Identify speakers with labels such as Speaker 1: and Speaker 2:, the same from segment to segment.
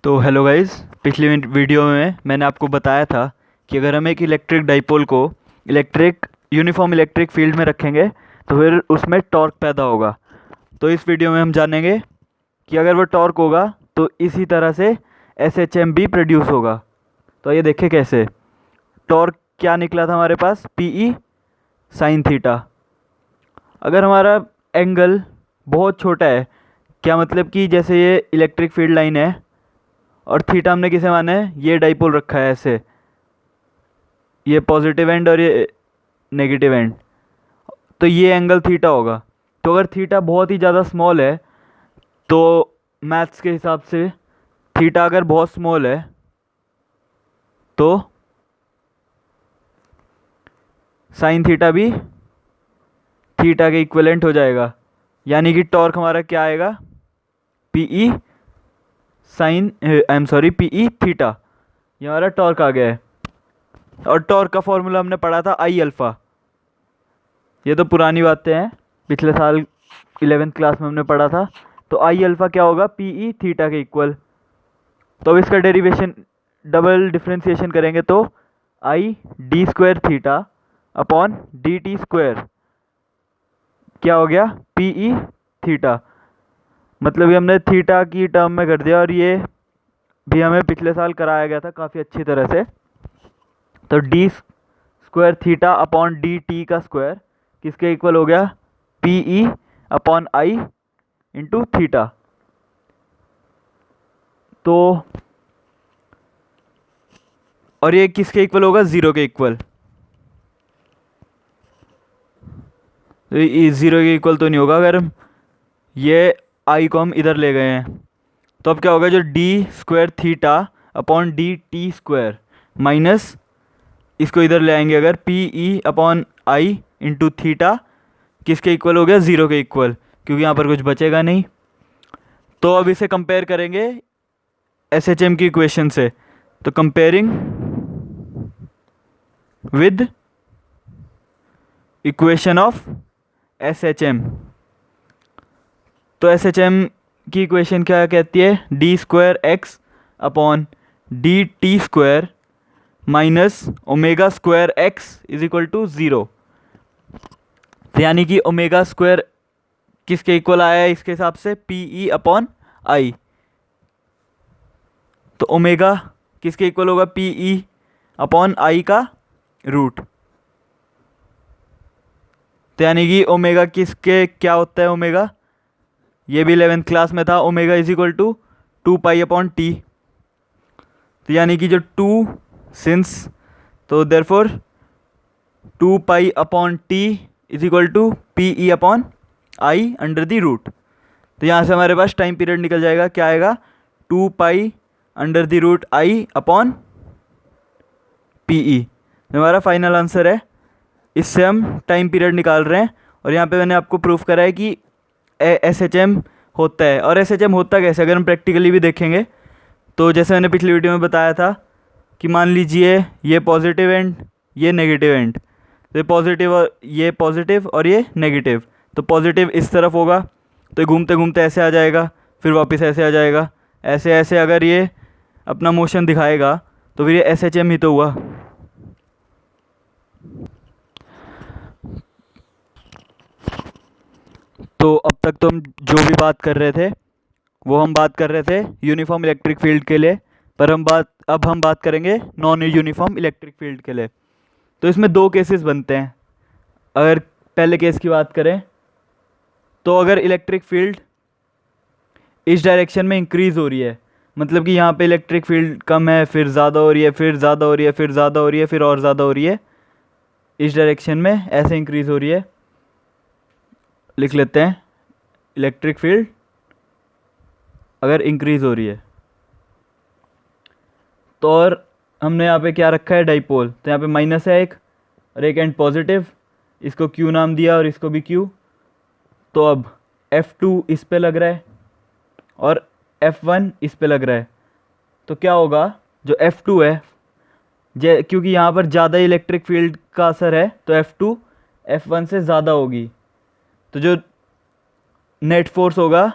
Speaker 1: तो hello guys, पिछली video में मैंने आपको बताया था कि अगर हम एक इलेक्ट्रिक डाइपोल को इलेक्ट्रिक यूनिफॉर्म इलेक्ट्रिक फील्ड में रखेंगे तो फिर उसमें टॉर्क पैदा होगा। तो इस वीडियो में हम जानेंगे कि अगर वो टॉर्क होगा तो इसी तरह से एस एच एम भी प्रोड्यूस होगा। तो ये देखें कैसे। टॉर्क क्या निकला था हमारे पास, पी ई साइन थीटा। अगर हमारा एंगल बहुत छोटा है, क्या मतलब कि जैसे ये इलेक्ट्रिक फील्ड लाइन है और थीटा हमने किसे माना है, ये डाइपोल रखा है ऐसे, ये पॉजिटिव एंड और ये नेगेटिव एंड, तो ये एंगल थीटा होगा। तो अगर थीटा बहुत ही ज़्यादा स्मॉल है तो मैथ्स के हिसाब से थीटा अगर बहुत स्मॉल है तो साइन थीटा भी थीटा के इक्वलेंट हो जाएगा। यानी कि टॉर्क हमारा क्या आएगा, p E sine I am sorry p E theta, ये हमारा टॉर्क आ गया है। और टॉर्क का फॉर्मूला हमने पढ़ा था आई अल्फ़ा। ये तो पुरानी बातें हैं, पिछले साल 11th क्लास में हमने पढ़ा था। तो आई अल्फ़ा क्या होगा, पी ई थीटा के इक्वल। तो अब इसका डेरिवेशन डबल डिफ्रेंसिएशन करेंगे तो I D square theta upon d t square क्या हो गया, पी ई थीटा। मतलब ये हमने थीटा की टर्म में कर दिया और ये भी हमें पिछले साल कराया गया था काफ़ी अच्छी तरह से। तो D square theta upon d T का स्क्वायर किसके इक्वल हो गया, पी ई अपॉन आई इंटू थीटा। तो और ये किसके इक्वल होगा, ज़ीरो के इक्वल। तो ये ज़ीरो के इक्वल तो नहीं होगा अगर ये आई को हम इधर ले गए हैं। तो अब क्या होगा, जो D square theta upon d t square minus इसको इधर ले आएंगे अगर, पी ई अपॉन आई इंटू थीटा किसके इक्वल हो गया, ज़ीरो के इक्वल, क्योंकि यहाँ पर कुछ बचेगा नहीं। तो अब इसे कंपेयर करेंगे एस एच एम की इक्वेशन से। तो comparing with equation of S H M. तो एस एच एम की इक्वेशन क्या कहती है, d square x upon d t square minus omega square x is equal to zero. यानी कि ओमेगा स्क्वायर किसके इक्वल आया है इसके हिसाब से, पी ई अपॉन आई। तो ओमेगा किसके इक्वल होगा, पी ई अपॉन आई का रूट। तो यानी कि ओमेगा किसके क्या होता है, ओमेगा ये भी 11th क्लास में था, omega is equal to 2 pi upon t. तो यानी कि जो टू सिंस, तो therefore 2 pi upon t is equal to p E upon I under the root. तो यहाँ से हमारे पास टाइम पीरियड निकल जाएगा, क्या आएगा, 2 pi under the root I upon p E. हमारा फाइनल आंसर है। इससे हम टाइम पीरियड निकाल रहे हैं और यहाँ पे मैंने आपको प्रूफ करा है कि एस एच एम होता है। और एस एच एम होता कैसे, अगर हम प्रैक्टिकली भी देखेंगे तो जैसे मैंने पिछली वीडियो में बताया था कि मान लीजिए ये पॉजिटिव एंड ये नेगेटिव एंड, तो ये पॉजिटिव और ये नेगेटिव। तो पॉजिटिव इस तरफ होगा तो घूमते घूमते ऐसे आ जाएगा, फिर वापस ऐसे आ जाएगा, ऐसे ऐसे अगर ये अपना मोशन दिखाएगा तो फिर ये एस एच एम ही तो हुआ। तो अब तक तो हम जो भी बात कर रहे थे वो हम बात कर रहे थे यूनिफॉर्म इलेक्ट्रिक फील्ड के लिए, पर अब हम बात करेंगे नॉन यूनिफॉर्म इलेक्ट्रिक फील्ड के लिए। तो इसमें दो केसेस बनते हैं। अगर पहले केस की बात करें तो अगर इलेक्ट्रिक फील्ड इस डायरेक्शन में इंक्रीज़ हो रही है, मतलब कि यहाँ पे इलेक्ट्रिक फील्ड कम है, फिर ज़्यादा हो रही है, फिर ज़्यादा हो रही है, फिर ज़्यादा हो रही है, फिर और ज़्यादा हो रही है, इस डायरेक्शन में ऐसे इंक्रीज़ हो रही है। लिख लेते हैं, इलेक्ट्रिक फील्ड अगर इंक्रीज़ हो रही है तो, और हमने यहाँ पे क्या रखा है, डाइपोल, तो यहाँ पे माइनस है एक और एक एंड पॉजिटिव, इसको Q नाम दिया और इसको भी Q। तो अब F2 इस पे लग रहा है और F1 इस पे लग रहा है। तो क्या होगा, जो F2 है, क्योंकि यहाँ पर ज़्यादा इलेक्ट्रिक फील्ड का असर है तो F2 F1 से ज़्यादा होगी। तो जो नेट फोर्स होगा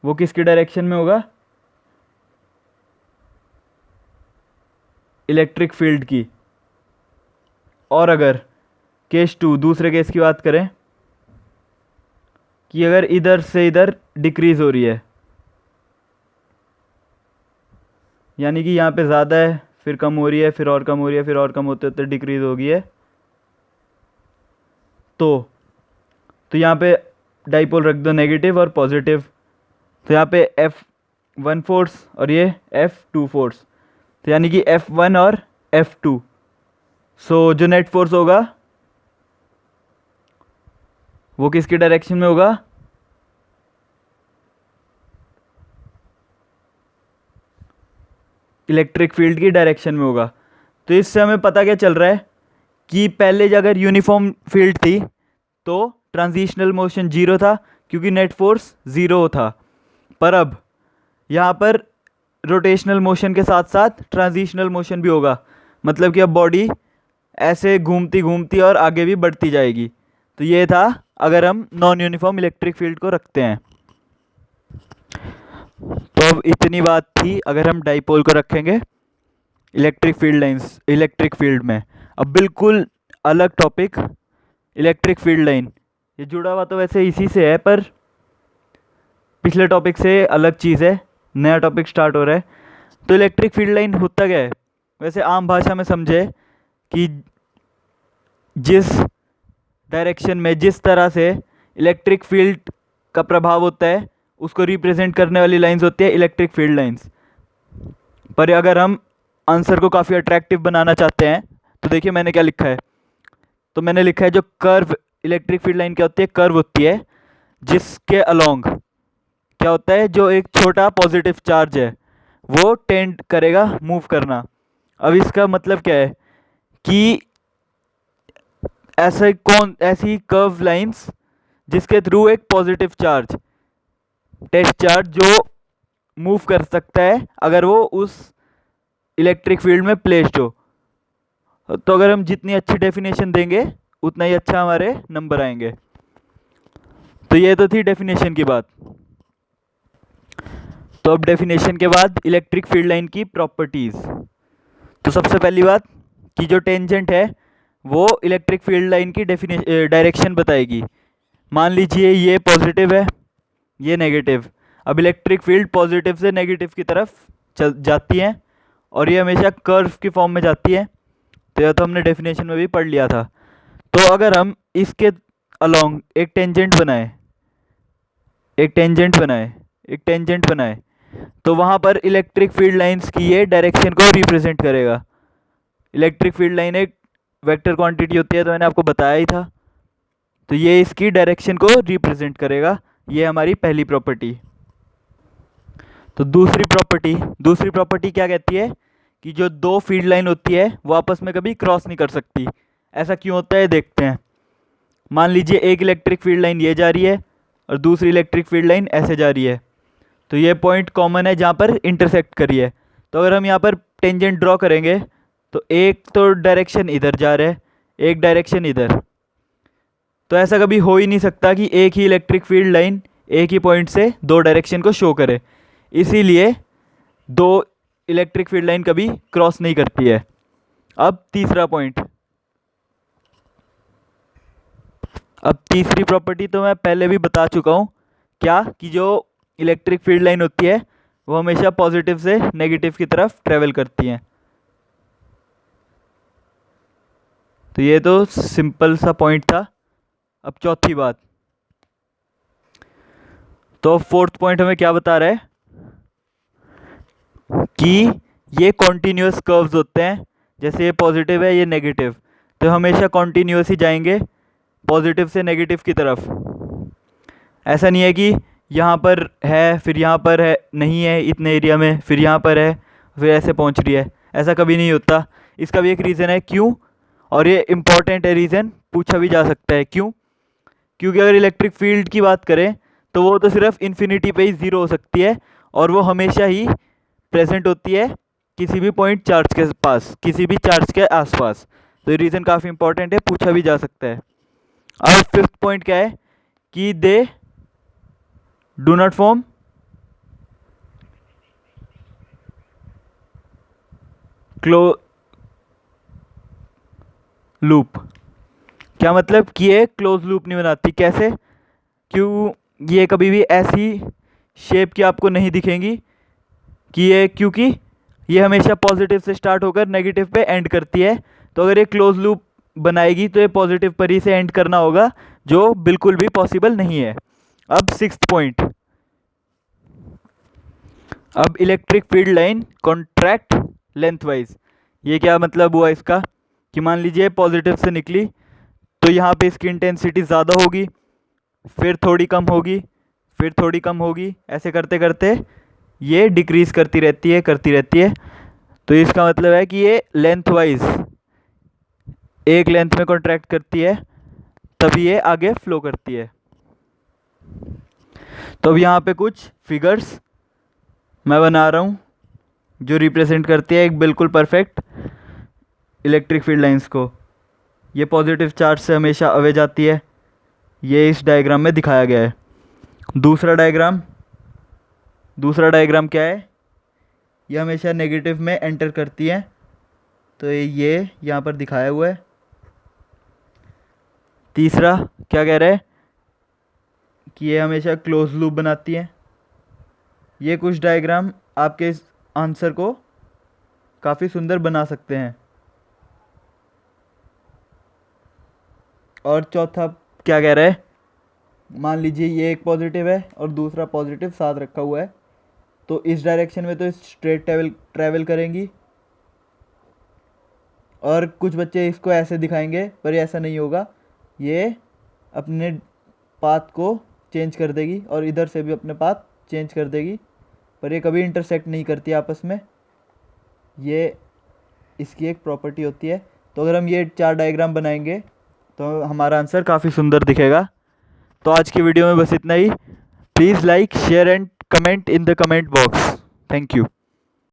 Speaker 1: वो किसकी डायरेक्शन में होगा? इलेक्ट्रिक फील्ड की। और अगर केस 2 दूसरे केस की बात करें कि अगर इधर से इधर डिक्रीज हो रही है, यानी कि यहाँ पे ज़्यादा है, फिर कम हो रही है, फिर और कम हो रही है, फिर और कम होते होते डिक्रीज हो गई है, तो यहाँ पे डाइपोल रख दो नेगेटिव और पॉजिटिव। तो यहाँ पे F1 फोर्स और ये F2 फोर्स, तो यानी कि F1 और F2। सो जो नेट फोर्स होगा वो किसकी डायरेक्शन में होगा? इलेक्ट्रिक फील्ड की डायरेक्शन में होगा। तो इससे हमें पता क्या चल रहा है कि पहले अगर यूनिफॉर्म फील्ड थी तो ट्रांजिशनल मोशन जीरो था क्योंकि नेट फोर्स ज़ीरो था, पर अब यहाँ पर रोटेशनल मोशन के साथ साथ ट्रांजिशनल मोशन भी होगा, मतलब कि अब बॉडी ऐसे घूमती घूमती और आगे भी बढ़ती जाएगी। तो ये था अगर हम नॉन यूनिफॉर्म इलेक्ट्रिक फील्ड को रखते हैं। तो अब इतनी बात थी अगर हम डाइपोल को रखेंगे electric field lines, electric field में। अब बिल्कुल अलग टॉपिक, इलेक्ट्रिक फील्ड लाइन। ये जुड़ा हुआ तो वैसे इसी से है, पर पिछले टॉपिक से अलग चीज़ है, नया टॉपिक स्टार्ट हो रहा है। तो इलेक्ट्रिक फील्ड लाइन होता क्या है? वैसे आम भाषा में समझे कि जिस डायरेक्शन में जिस तरह से इलेक्ट्रिक फील्ड का प्रभाव होता है उसको रिप्रेजेंट करने वाली लाइंस होती है इलेक्ट्रिक फील्ड लाइंस। पर अगर हम आंसर को काफ़ी अट्रैक्टिव बनाना चाहते हैं तो देखिए मैंने क्या लिखा है। तो मैंने लिखा है जो कर्व इलेक्ट्रिक फील्ड लाइन क्या होती है? कर्व होती है जिसके अलोंग क्या होता है, जो एक छोटा पॉजिटिव चार्ज है वो टेंड करेगा मूव करना। अब इसका मतलब क्या है कि ऐसी कर्व लाइंस जिसके थ्रू एक पॉजिटिव चार्ज, टेस्ट चार्ज, जो मूव कर सकता है अगर वो उस इलेक्ट्रिक फील्ड में प्लेस्ड हो। तो अगर हम जितनी अच्छी डेफिनेशन देंगे उतना ही अच्छा हमारे नंबर आएंगे। तो ये तो थी डेफिनेशन की बात। तो अब डेफिनेशन के बाद इलेक्ट्रिक फील्ड लाइन की प्रॉपर्टीज़। तो सबसे पहली बात कि जो टेंजेंट है वो इलेक्ट्रिक फील्ड लाइन की डायरेक्शन बताएगी। मान लीजिए ये पॉजिटिव है, ये नेगेटिव। अब इलेक्ट्रिक फील्ड पॉजिटिव से नेगेटिव की तरफ चल जाती है और ये हमेशा कर्व की फॉर्म में जाती है। तो यह तो हमने डेफिनेशन में भी पढ़ लिया था। तो अगर हम इसके अलोंग एक टेंजेंट बनाए तो वहाँ पर इलेक्ट्रिक फील्ड लाइंस की ये डायरेक्शन को रिप्रेजेंट करेगा। इलेक्ट्रिक फील्ड लाइन एक वेक्टर क्वांटिटी होती है, तो मैंने आपको बताया ही था। तो ये इसकी डायरेक्शन को रिप्रेजेंट करेगा। ये हमारी पहली प्रॉपर्टी। तो दूसरी प्रॉपर्टी क्या कहती है कि जो दो फील्ड लाइन होती है वो आपस में कभी क्रॉस नहीं कर सकती। ऐसा क्यों होता है देखते हैं। मान लीजिए एक इलेक्ट्रिक फील्ड लाइन ये जा रही है और दूसरी इलेक्ट्रिक फील्ड लाइन ऐसे जा रही है, तो ये पॉइंट कॉमन है जहाँ पर इंटरसेक्ट करी है। तो अगर हम यहाँ पर टेंजेंट ड्रॉ करेंगे तो एक तो डायरेक्शन इधर जा रहा है, एक डायरेक्शन इधर। तो ऐसा कभी हो ही नहीं सकता कि एक ही इलेक्ट्रिक फील्ड लाइन एक ही पॉइंट से दो डायरेक्शन को शो करे। इसीलिए दो इलेक्ट्रिक फील्ड लाइन कभी क्रॉस नहीं करती है। अब तीसरी प्रॉपर्टी तो मैं पहले भी बता चुका हूँ, क्या कि जो इलेक्ट्रिक फील्ड लाइन होती है वो हमेशा पॉजिटिव से नेगेटिव की तरफ ट्रेवल करती हैं। तो ये तो सिंपल सा पॉइंट था। अब चौथी बात, तो फोर्थ पॉइंट हमें क्या बता रहा है कि ये कॉन्टिन्यूस कर्व्स होते हैं। जैसे ये पॉजिटिव है, ये नेगेटिव, तो हमेशा कॉन्टिन्यूस ही जाएंगे पॉजिटिव से नेगेटिव की तरफ। ऐसा नहीं है कि यहाँ पर है फिर यहाँ पर है, नहीं है इतने एरिया में, फिर यहाँ पर है फिर ऐसे पहुँच रही है। ऐसा कभी नहीं होता। इसका भी एक रीज़न है क्यों, और ये इम्पॉर्टेंट है रीज़न, पूछा भी जा सकता है क्यों। क्योंकि अगर इलेक्ट्रिक फील्ड की बात करें तो वो तो सिर्फ इन्फिनिटी पे ही ज़ीरो हो सकती है, और वो हमेशा ही प्रेजेंट होती है किसी भी पॉइंट चार्ज के पास, किसी भी चार्ज के आसपास। तो ये रीज़न काफ़ी इंपॉर्टेंट है, पूछा भी जा सकता है। अब फिफ्थ पॉइंट क्या है कि they do not form loop. क्या मतलब कि ये क्लोज लूप नहीं बनाती। कैसे? क्यों? ये कभी भी ऐसी शेप की आपको नहीं दिखेंगी कि ये, क्योंकि ये हमेशा पॉजिटिव से स्टार्ट होकर नेगेटिव पे एंड करती है। तो अगर ये क्लोज लूप बनाएगी तो ये पॉजिटिव पर ही से एंड करना होगा, जो बिल्कुल भी पॉसिबल नहीं है। अब 6th पॉइंट, अब electric field line contract lengthwise. ये क्या मतलब हुआ इसका कि मान लीजिए पॉजिटिव से निकली तो यहाँ पे इसकी इंटेंसिटी ज़्यादा होगी, फिर थोड़ी कम होगी, फिर थोड़ी कम होगी, ऐसे करते करते ये डिक्रीज करती रहती है। तो इसका मतलब है कि ये लेंथ वाइज एक लेंथ में कॉन्ट्रैक्ट करती है, तभी ये आगे फ्लो करती है। तो अब यहाँ पे कुछ फिगर्स मैं बना रहा हूँ जो रिप्रेजेंट करती है एक बिल्कुल परफेक्ट इलेक्ट्रिक फील्ड लाइंस को। ये पॉजिटिव चार्ज से हमेशा अवे जाती है, ये इस डायग्राम में दिखाया गया है। दूसरा डायग्राम क्या है? ये हमेशा नेगेटिव में एंटर करती है, तो ये यहाँ पर दिखाया हुआ है। तीसरा क्या कह रहा है कि ये हमेशा क्लोज लूप बनाती है। ये कुछ डायग्राम आपके इस आंसर को काफ़ी सुंदर बना सकते हैं। और चौथा क्या कह रहा है? मान लीजिए ये एक पॉजिटिव है और दूसरा पॉजिटिव साथ रखा हुआ है, तो इस डायरेक्शन में तो स्ट्रेट ट्रैवल करेंगी। और कुछ बच्चे इसको ऐसे दिखाएंगे, पर ऐसा नहीं होगा। ये अपने पाथ को चेंज कर देगी और इधर से भी अपने पाथ चेंज कर देगी, पर ये कभी इंटरसेक्ट नहीं करती आपस में। ये इसकी एक प्रॉपर्टी होती है। तो अगर हम ये 4 डायग्राम बनाएंगे तो हमारा आंसर काफ़ी सुंदर दिखेगा। तो आज की वीडियो में बस इतना ही। Please like, share and comment in the comment box. Thank you.